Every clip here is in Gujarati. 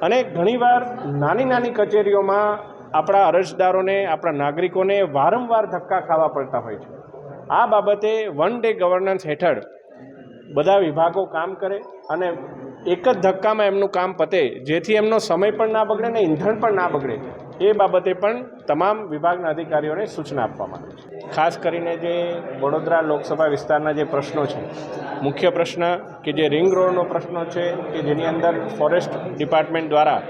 અને ઘણીવાર નાની નાની કચેરીઓમાં આપણા અરજદારોને, આપણા નાગરિકોને વારંવાર ધક્કા ખાવા પડતા હોય છે. આ બાબતે વન ડે ગવર્નન્સ હેઠળ બધા વિભાગો કામ કરે અને એક જ ધક્કામાં એમનું કામ પતે, જેથી એમનો સમય પણ ના બગડે ને ઈંધણ પણ ના બગડે, એ બાબતે પણ તમામ વિભાગના અધિકારીઓને સૂચના આપવામાં આવી છે. ખાસ કરીને જે વડોદરા લોકસભા વિસ્તારના જે પ્રશ્નો છે, મુખ્ય પ્રશ્ન કે જે રિંગ રોડનો પ્રશ્ન છે, કે જેની અંદર ફોરેસ્ટ ડિપાર્ટમેન્ટ દ્વારા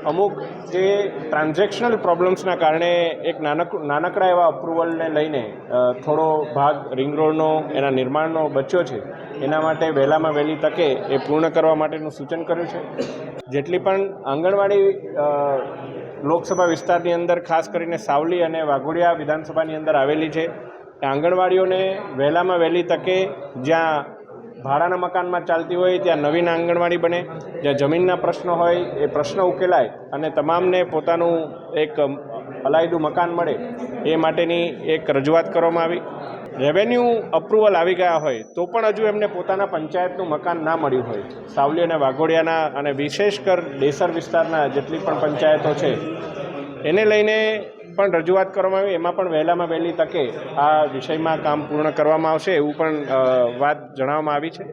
અમુક જે ટ્રાન્ઝેક્શનલ પ્રોબ્લેમ્સના કારણે એક નાનકડા એવા અપ્રુવલને લઈને થોડો ભાગ રિંગ રોડનો એના નિર્માણનો બચ્યો છે. એના માટે વહેલામાં વહેલી તકે એ પૂર્ણ કરવા માટેનું સૂચન કર્યું છે. જેટલી પણ આંગણવાડી લોકસભા વિસ્તારની અંદર ખાસ કરીને સાવલી અને વાઘોડિયા વિધાનસભાની અંદર આવેલી છે, એ આંગણવાડીઓને વહેલામાં વહેલી તકે જ્યાં ભાડાના મકાનમાં ચાલતી હોય ત્યાં નવીન આંગણવાડી બને, જ્યાં જમીનના પ્રશ્નો હોય એ પ્રશ્ન ઉકેલાય અને તમામને પોતાનું એક અલાયદું મકાન મળે, એ માટેની એક રજૂઆત કરવામાં આવી. રેવન્યુ અપ્રુવલ આવી ગયા હોય તો પણ હજુ એમને પોતાના પંચાયતનું મકાન ના મળ્યું હોય, સાવલી અને વાઘોડિયાના અને વિશેષ કર ડેસર વિસ્તારના જેટલી પણ પંચાયતો છે એને લઈને પણ રજૂઆત કરવામાં આવી. એમાં પણ વહેલામાં વહેલી તકે આ વિષયમાં કામ પૂર્ણ કરવામાં આવશે એવું પણ વાત જણાવવામાં આવી છે.